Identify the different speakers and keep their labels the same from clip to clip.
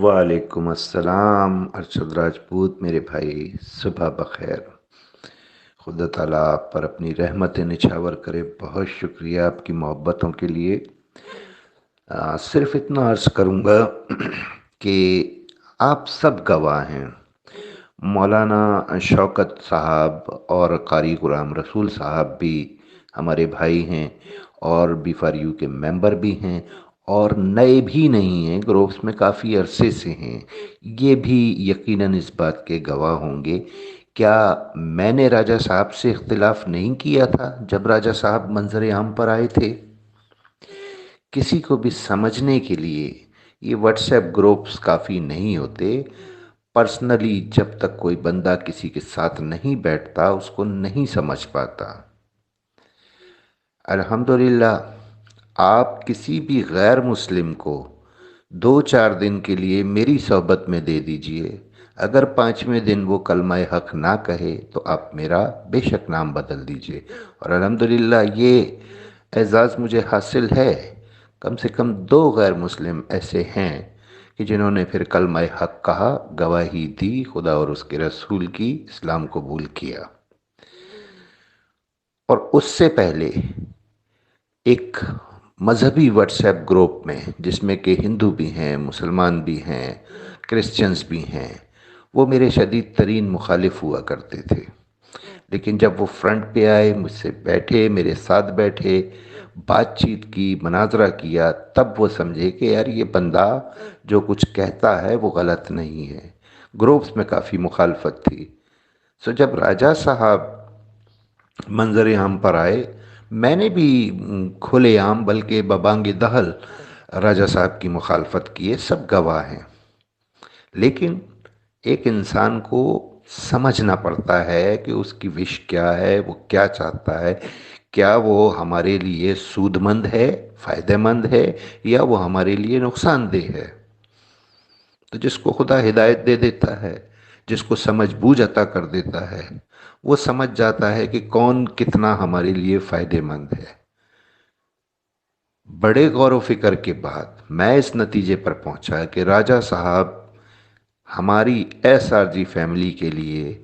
Speaker 1: वालेकुम अस्सलाम अरशद राजपूत मेरे भाई, सुबह बखैर। खुदा ताला आप पर अपनी रहमत निछावर करे। बहुत शुक्रिया आपकी मोहब्बतों के लिए। सिर्फ इतना अर्ज़ करूँगा कि आप सब गवाह हैं। मौलाना शौकत साहब और कारी गुलाम रसूल साहब भी हमारे भाई हैं और बी फॉर यू के मेंबर भी हैं और नए भी नहीं हैं, ग्रुप्स में काफ़ी अरसे से हैं। ये भी यकीनन इस बात के गवाह होंगे। क्या मैंने राजा साहब से इख्तिलाफ नहीं किया था जब राजा साहब मंजर आम पर आए थे? किसी को भी समझने के लिए ये व्हाट्सएप ग्रुप्स काफ़ी नहीं होते। पर्सनली जब तक कोई बंदा किसी के साथ नहीं बैठता उसको नहीं समझ पाता। अल्हम्दुलिल्लाह आप किसी भी गैर मुस्लिम को 2-4 दिन के लिए मेरी सोहबत में दे दीजिए, अगर 5वें दिन वो कलमा हक ना कहे तो आप मेरा बेशक नाम बदल दीजिए। और अल्हम्दुलिल्लाह ये एजाज़ मुझे हासिल है। कम से कम 2 गैर मुस्लिम ऐसे हैं कि जिन्होंने फिर कलमा हक कहा, गवाही दी, खुदा और उसके रसूल की, इस्लाम कबूल किया। और उससे पहले एक मजहबी व्हाट्सएप ग्रुप में जिसमें कि हिंदू भी हैं, मुसलमान भी हैं, क्रिश्चियंस भी हैं, वो मेरे शदीद तरीन मुखालिफ हुआ करते थे। लेकिन जब वो फ्रंट पे आए, मुझसे बैठे, मेरे साथ बैठे, बातचीत की, मनाजरा किया, तब वो समझे कि यार ये बंदा जो कुछ कहता है वो गलत नहीं है। ग्रुप्स में काफ़ी मुखालफत थी। सो जब राजा साहब मंजर आम पर आए, मैंने भी खुले आम बल्कि बबांग दहल राजा साहब की मुखालफत की है, सब गवाह हैं। लेकिन एक इंसान को समझना पड़ता है कि उसकी विश क्या है, वो क्या चाहता है। क्या वो हमारे लिए सूदमंद है, फ़ायदेमंद है, या वो हमारे लिए नुकसानदेह है। तो जिसको खुदा हिदायत दे देता है, जिसको समझ बूझ अता कर देता है, वो समझ जाता है कि कौन कितना हमारे लिए फ़ायदेमंद है। बड़े गौर व फिक्र के बाद मैं इस नतीजे पर पहुंचा कि राजा साहब हमारी एसआरजी फैमिली के लिए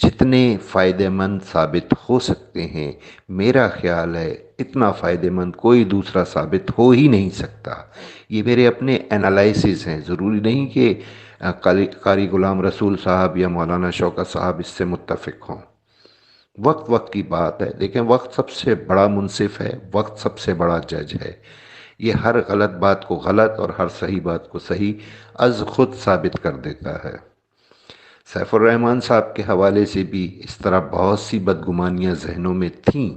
Speaker 1: जितने फ़ायदेमंद साबित हो सकते हैं, मेरा ख्याल है इतना फ़ायदेमंद कोई दूसरा साबित हो ही नहीं सकता। ये मेरे अपने एनालिसिस हैं, ज़रूरी नहीं कि कारी गुलाम रसूल साहब या मौलाना शौकत साहब इससे मुत्तफ़िक हों। वक्त वक्त की बात है। देखें, वक्त सबसे बड़ा मुनसिफ है, वक्त सबसे बड़ा जज है। ये हर गलत बात को गलत और हर सही बात को सही अज खुद साबित कर देता है। सैफुर रहमान साहब के हवाले से भी इस तरह बहुत सी बदगुमानियाँ जहनों में थीं।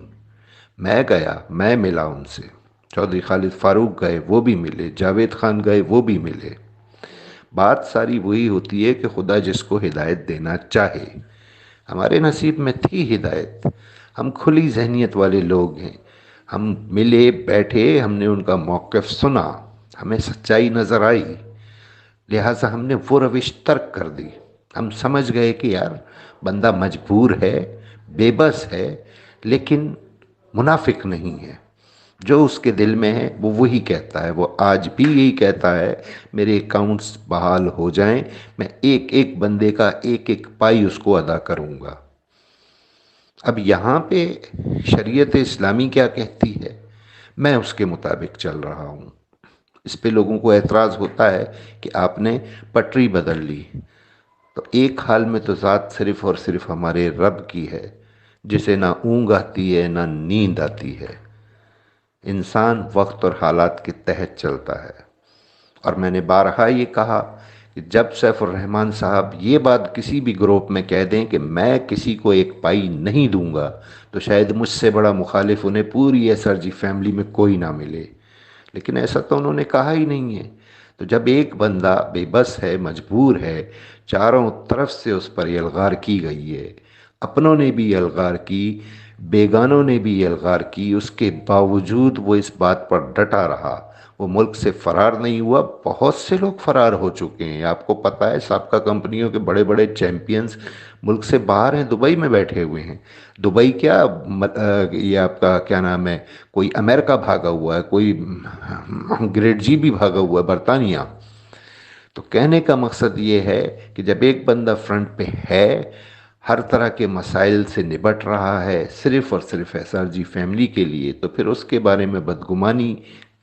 Speaker 1: मैं गया, मैं मिला उनसे। चौधरी खालिद फारूक गए, वो भी मिले। जावेद खान गए, वो भी मिले। बात सारी वही होती है कि खुदा जिसको हिदायत देना चाहे। हमारे नसीब में थी हिदायत। हम खुली जहनीत वाले लोग हैं। हम मिले, बैठे, हमने उनका मौक़िफ़ सुना, हमें सच्चाई नज़र आई, लिहाजा हमने वो रविश तर्क कर दी। हम समझ गए कि यार बंदा मजबूर है, बेबस है, लेकिन मुनाफिक नहीं है। जो उसके दिल में है वो वही कहता है। वो आज भी यही कहता है, मेरे अकाउंट्स बहाल हो जाएं, मैं एक एक बंदे का एक एक पाई उसको अदा करूँगा। अब यहाँ पे शरीयत इस्लामी क्या कहती है, मैं उसके मुताबिक चल रहा हूँ। इस पे लोगों को एतराज़ होता है कि आपने पटरी बदल ली। तो एक हाल में तो ज़ात सिर्फ़ और सिर्फ हमारे रब की है, जिसे ना ऊँघ आती है ना नींद आती है। इंसान वक्त और हालात के तहत चलता है। और मैंने बारहा ये कहा कि जब सैफुर रहमान साहब ये बात किसी भी ग्रुप में कह दें कि मैं किसी को एक पाई नहीं दूंगा, तो शायद मुझसे बड़ा मुखालिफ उन्हें पूरी एसआरजी फैमिली में कोई ना मिले। लेकिन ऐसा तो उन्होंने कहा ही नहीं है। तो जब एक बंदा बेबस है, मजबूर है, चारों तरफ से उस पर यलगार की गई है, अपनों ने भी यलगार की, बेगानों ने भी यलगार की, उसके बावजूद वो इस बात पर डटा रहा, वो मुल्क से फ़रार नहीं हुआ। बहुत से लोग फ़रार हो चुके हैं, आपको पता है। साबका कंपनियों के बड़े बड़े चैम्पियंस मुल्क से बाहर हैं, दुबई में बैठे हुए हैं। दुबई क्या, ये आपका क्या नाम है, कोई अमेरिका भागा हुआ है, कोई ग्रेट जी भी भागा हुआ है, बरतानिया। تو کہنے کا مقصد یہ ہے کہ جب ایک بندہ فرنٹ پہ ہے، ہر طرح کے مسائل سے نبٹ رہا ہے صرف اور صرف ایس آر جی فیملی کے لیے، تو پھر اس کے بارے میں بدگمانی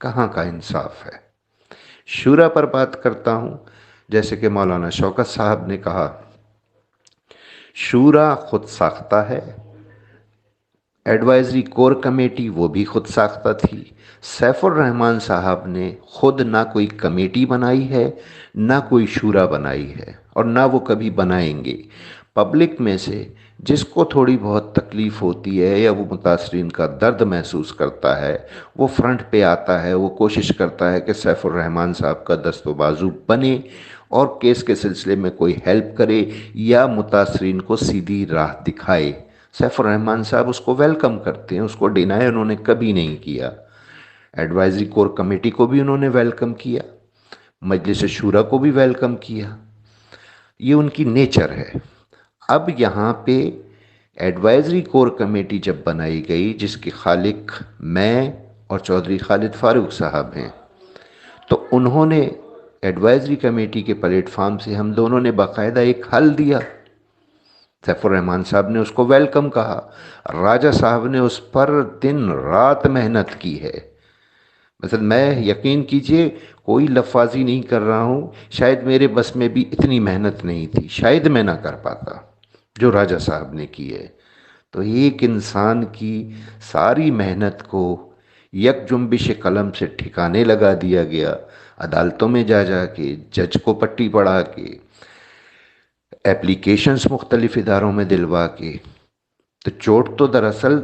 Speaker 1: کہاں کا انصاف ہے؟ شورا پر بات کرتا ہوں، جیسے کہ مولانا شوکت صاحب نے کہا، شورا خود ساختہ ہے، ایڈوائزری کور کمیٹی وہ بھی خود ساختہ تھی۔ سیف الرحمان صاحب نے خود نہ کوئی کمیٹی بنائی ہے، نہ کوئی شورا بنائی ہے، اور نہ وہ کبھی بنائیں گے۔ پبلک میں سے جس کو تھوڑی بہت تکلیف ہوتی ہے یا وہ متاثرین کا درد محسوس کرتا ہے، وہ فرنٹ پہ آتا ہے، وہ کوشش کرتا ہے کہ سیف الرحمان صاحب کا دست و بازو بنے اور کیس کے سلسلے میں کوئی ہیلپ کرے یا متاثرین کو سیدھی راہ دکھائے۔ سیف الرحمان صاحب اس کو ویلکم کرتے ہیں، اس کو ڈینائی انہوں نے کبھی نہیں کیا۔ ایڈوائزری کور کمیٹی کو بھی انہوں نے ویلکم کیا، مجلس شورا کو بھی ویلکم کیا، یہ ان کی نیچر ہے۔ اب یہاں پہ ایڈوائزری کور کمیٹی جب بنائی گئی، جس کے خالق میں اور چودھری خالد فاروق صاحب ہیں، تو انہوں نے ایڈوائزری کمیٹی کے پلیٹ فارم سے ہم دونوں نے باقاعدہ ایک حل دیا۔ سیف الرحمان صاحب نے اس کو ویلکم کہا، راجہ صاحب نے اس پر دن رات محنت کی ہے۔ مثلا میں یقین کیجئے کوئی لفاظی نہیں کر رہا ہوں، شاید میرے بس میں بھی اتنی محنت نہیں تھی، شاید میں نہ کر پاتا جو راجہ صاحب نے کی ہے۔ تو ایک انسان کی ساری محنت کو یک جنبش قلم سے ٹھکانے لگا دیا گیا، عدالتوں میں جا جا کے، جج کو پٹی پڑھا کے، ایپلیکیشنز مختلف اداروں میں دلوا کے، تو چوٹ تو دراصل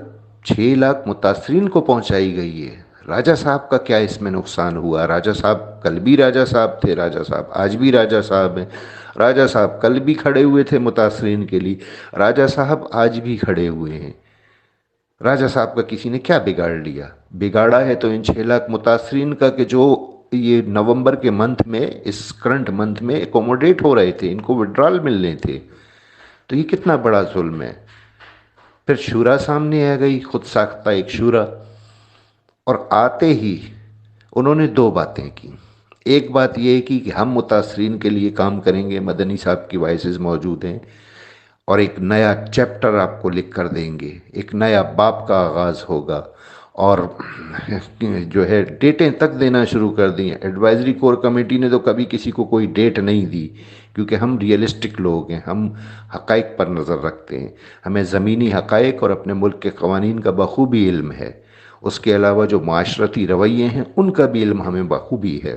Speaker 1: 6 لاکھ متاثرین کو پہنچائی گئی ہے۔ راجہ صاحب کا کیا اس میں نقصان ہوا؟ راجہ صاحب کل بھی راجہ صاحب تھے، راجہ صاحب آج بھی راجہ صاحب ہیں، راجہ صاحب کل بھی کھڑے ہوئے تھے متاثرین کے لیے، راجہ صاحب آج بھی کھڑے ہوئے ہیں۔ راجہ صاحب کا کسی نے کیا بگاڑ لیا؟ بگاڑا ہے تو ان 6 لاکھ متاثرین کا کہ جو یہ نومبر کے منتھ میں، اس کرنٹ منتھ میں اکوموڈیٹ ہو رہے تھے، ان کو وڈرال ملنے تھے، تو یہ کتنا بڑا ظلم ہے۔ پھر شورا سامنے آ گئی، خود ساختہ ایک شورا، اور آتے ہی انہوں نے 2 باتیں کی۔ ایک بات یہ کی کہ ہم متاثرین کے لیے کام کریں گے، مدنی صاحب کی وائسز موجود ہیں، اور ایک نیا چیپٹر آپ کو لکھ کر دیں گے، ایک نیا باب کا آغاز ہوگا، اور جو ہے ڈیٹیں تک دینا شروع کر دی ہیں۔ ایڈوائزری کور کمیٹی نے تو کبھی کسی کو کوئی ڈیٹ نہیں دی، کیونکہ ہم ریئلسٹک لوگ ہیں، ہم حقائق پر نظر رکھتے ہیں، ہمیں زمینی حقائق اور اپنے ملک کے قوانین کا بخوبی علم ہے، اس کے علاوہ جو معاشرتی رویے ہیں ان کا بھی علم ہمیں بخوبی ہے۔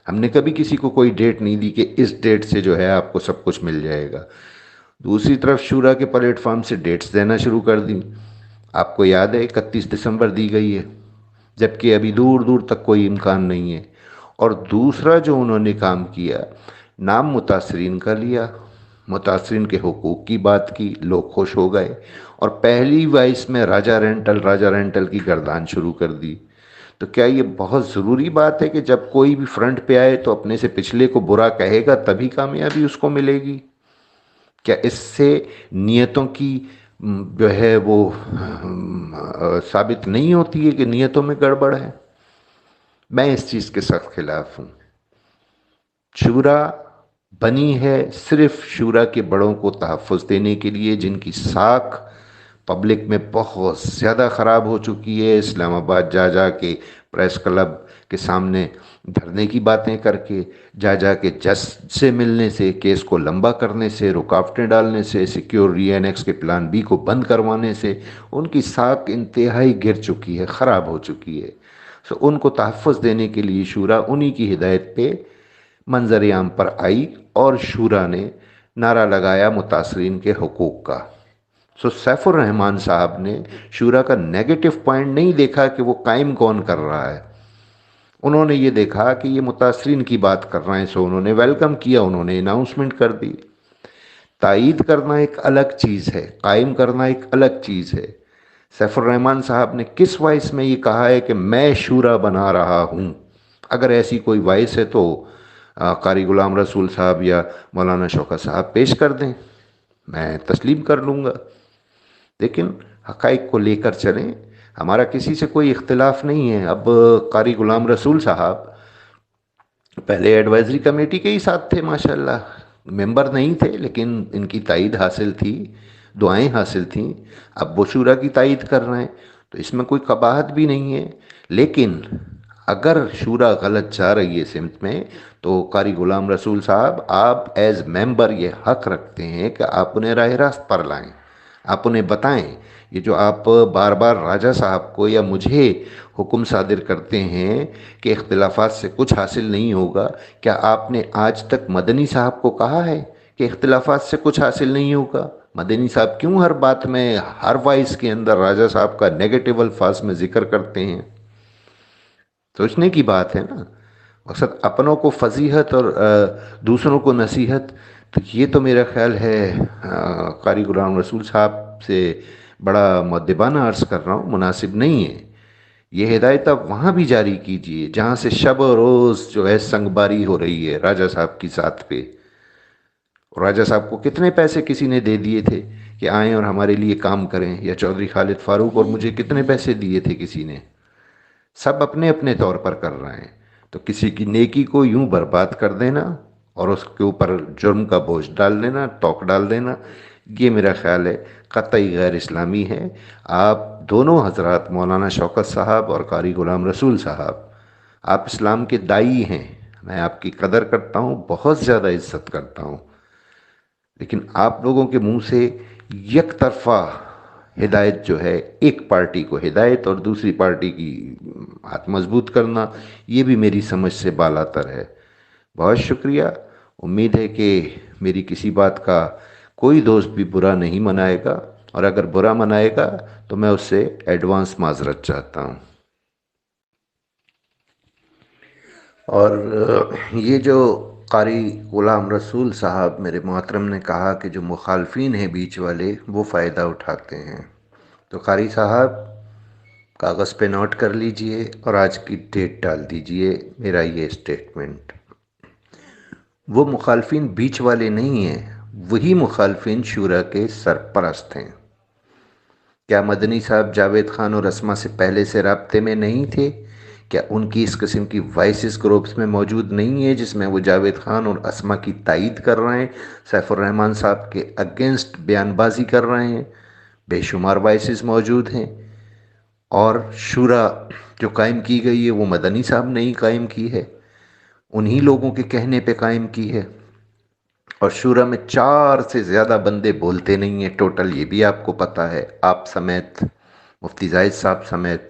Speaker 1: ہم نے کبھی کسی کو کوئی ڈیٹ نہیں دی کہ اس ڈیٹ سے جو ہے آپ کو سب کچھ مل جائے گا۔ دوسری طرف شورا کے پلیٹ فارم سے ڈیٹس دینا شروع کر دیں۔ آپ کو یاد ہے 31 دسمبر دی گئی ہے، جبکہ ابھی دور دور تک کوئی امکان نہیں ہے۔ اور دوسرا جو انہوں نے کام کیا، نام متاثرین کا لیا، متاثرین کے حقوق کی بات کی، لوگ خوش ہو گئے، اور پہلی وائس میں راجہ رینٹل کی گردان شروع کر دی۔ تو کیا یہ بہت ضروری بات ہے کہ جب کوئی بھی فرنٹ پہ آئے تو اپنے سے پچھلے کو برا کہے گا تبھی کامیابی اس کو ملے گی؟ کیا اس سے نیتوں کی جو ہے وہ ثابت نہیں ہوتی ہے کہ نیتوں میں گڑبڑ ہے؟ میں اس چیز کے سخت خلاف ہوں۔ شورا بنی ہے صرف شورا کے بڑوں کو تحفظ دینے کے لیے، جن کی ساکھ پبلک میں بہت زیادہ خراب ہو چکی ہے، اسلام آباد جا جا کے پریس کلب کے سامنے دھرنے کی باتیں کر کے، جا جا کے جج سے ملنے سے، کیس کو لمبا کرنے سے، رکاوٹیں ڈالنے سے، سیکیور ری اینیکس کے پلان بی کو بند کروانے سے، ان کی ساکھ انتہائی گر چکی ہے، خراب ہو چکی ہے۔ سو ان کو تحفظ دینے کے لیے شورا انہی کی ہدایت پہ منظر عام پر آئی، اور شورا نے نعرہ لگایا متاثرین کے حقوق کا۔ سو سیف الرحمان صاحب نے شورا کا نیگیٹو پوائنٹ نہیں دیکھا کہ وہ قائم کون کر رہا ہے، انہوں نے یہ دیکھا کہ یہ متاثرین کی بات کر رہے ہیں، سو انہوں نے ویلکم کیا، انہوں نے اناؤنسمنٹ کر دی۔ تائید کرنا ایک الگ چیز ہے، قائم کرنا ایک الگ چیز ہے۔ سیف الرحمان صاحب نے کس وائس میں یہ کہا ہے کہ میں شورا بنا رہا ہوں؟ اگر ایسی کوئی وائس ہے تو قاری غلام رسول صاحب یا مولانا شوکت صاحب پیش کر دیں، میں تسلیم کر لوں گا۔ لیکن حقائق کو لے کر چلیں، ہمارا کسی سے کوئی اختلاف نہیں ہے۔ اب قاری غلام رسول صاحب पहले एडवाइजरी कमेटी के ही साथ थे माशाल्लाह, मेंबर नहीं थे लेकिन इनकी तायद हासिल थी, दुआएं हासिल थीं। अब वो शूरा की तायद कर रहे हैं, तो इसमें कोई कबाहत भी नहीं है। लेकिन अगर शूरा गलत जा रही है सिमत में, तो कारी गुलाम रसूल साहब, आप एज मेंबर ये हक रखते हैं कि आप उन्हें राह रास्त पर लाएं, आप उन्हें बताएं। ये जो आप बार बार राजा साहब को या मुझे हुक्म सादिर करते हैं कि इख्तिलाफात से कुछ हासिल नहीं होगा, क्या आपने आज तक मदनी साहब को कहा है कि इख्तिलाफात से कुछ हासिल नहीं होगा? मदनी साहब क्यों हर बात में, हर वॉइस के अंदर राजा साहब का नेगेटिव अल्फाज में जिक्र करते हैं? सोचने की बात है ना। मकसद अपनों को फजीहत और दूसरों को नसीहत, तो ये तो मेरा ख्याल है कारी गुलाम रसूल साहब से बड़ा मुअद्दिबाना अर्ज़ कर रहा हूँ, मुनासिब नहीं है। ये हिदायत आप वहाँ भी जारी कीजिए जहाँ से शब रोज़ जो है संगबारी हो रही है राजा साहब की साथ पे। और राजा साहब को कितने पैसे किसी ने दे दिए थे कि आएँ और हमारे लिए काम करें, या चौधरी खालिद फारूक और मुझे कितने पैसे दिए थे किसी ने? सब अपने अपने तौर पर कर रहे हैं। तो किसी की नेकी को यूं बर्बाद कर देना और उसके ऊपर जुर्म का बोझ डाल देना, तोक डाल देना, ये मेरा ख्याल है कतई गैर इस्लामी है। आप दोनों हजरात, मौलाना शौकत साहब और कारी गुलाम रसूल साहब, आप इस्लाम के दाई हैं। मैं आपकी कदर करता हूँ, बहुत ज़्यादा इज्जत करता हूँ, लेकिन आप लोगों के मुंह से एक तरफा हिदायत जो है, एक पार्टी को हिदायत और दूसरी पार्टी की हाथ मजबूत करना, ये भी मेरी समझ से बालातर है। बहुत शुक्रिया। उम्मीद है कि मेरी किसी बात का कोई दोस्त भी बुरा नहीं मनाएगा, और अगर बुरा मनाएगा तो मैं उससे एडवांस माजरत चाहता हूँ। और ये जो कारी गुलाम रसूल साहब मेरे मोहतरम ने कहा कि जो मुखालफिन हैं बीच वाले वो फ़ायदा उठाते हैं, तो कारी साहब कागज़ पे नोट कर लीजिए और आज की डेट डाल दीजिए मेरा ये स्टेटमेंट। वो मुखालफिन बीच वाले नहीं हैं, वही मुखालफिन शूरा के सरपरस्त हैं। क्या मदनी साहब जावेद खान और असमा से पहले से राब्ते में नहीं थे? क्या उनकी इस किस्म की वॉइस ग्रुप्स में मौजूद नहीं है जिसमें वो जावेद खान और असमा की तायद कर रहे हैं, सैफुर रहमान साहब के अगेंस्ट बयानबाजी कर रहे हैं? बेशुमार वॉइस मौजूद हैं। और शूरा जो कायम की गई है वो मदनी साहब ने ही कायम की है, उन्हीं लोगों के कहने पे कायम की है। और शूरा में 4 से ज़्यादा बंदे बोलते नहीं हैं टोटल, ये भी आपको पता है, आप समेत, मुफ्ती जाहिद साहब समेत,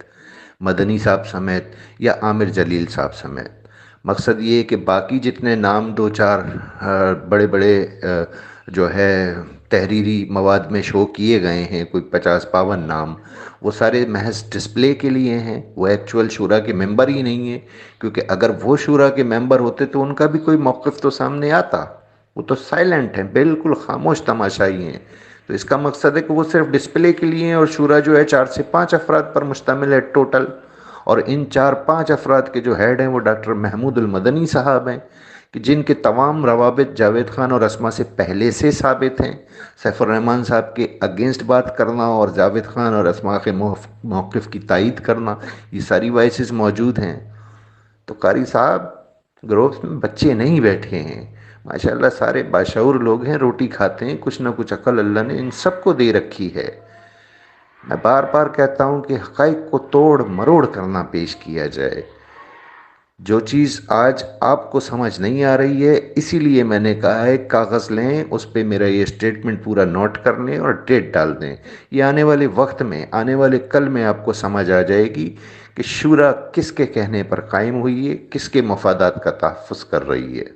Speaker 1: मदनी साहब समेत, या आमिर जलील साहब समेत। मकसद ये है कि बाकी जितने नाम दो चार बड़े बड़े जो है तहरीरी मवाद में शो किए गए हैं, कोई 50-52 नाम, वो सारे महज डिस्प्ले के लिए हैं, वो एक्चुअल शूरा के मेंबर ही नहीं है। क्योंकि अगर वो शूरा के मेंबर होते तो उनका भी कोई मौक़िफ़ तो सामने आता। वो तो साइलेंट हैं, बिल्कुल खामोश तमाशाई हैं। तो इसका मकसद है कि वो सिर्फ डिस्प्ले के लिए हैं। और शूरा जो है 4 से 5 अफराद पर मुश्तमिल है टोटल, और इन 4-5 अफराद के जो हेड हैं वो डॉक्टर महमूद अल मदनी साहब हैं, कि जिनके तमाम रवाबित जावेद खान और असमा से पहले से साबित हैं। सैफुर रहमान साहब के अगेंस्ट बात करना और जावेद खान और असमा के मौक़िफ़ की तायद करना, ये सारी वॉइसेस मौजूद हैं। तो कारी साहब, ग्रोव्स में बच्चे नहीं बैठे हैं, माशाल्लाह सारे बाशऊर लोग हैं, रोटी खाते हैं, कुछ ना कुछ अक्ल अल्लाह ने इन सबको दे रखी है। मैं बार बार कहता हूँ कि हक़ाइक़ को तोड़ मरोड़ करना पेश किया जाए। जो चीज़ आज आपको समझ नहीं आ रही है, इसीलिए मैंने कहा है कागज़ लें, उस पर मेरा ये स्टेटमेंट पूरा नोट कर लें और डेट डाल दें। ये आने वाले वक्त में, आने वाले कल में आपको समझ आ जाएगी कि शूरा किसके कहने पर कायम हुई है, किसके मफादात का तहफ़्फ़ुज़ कर रही है।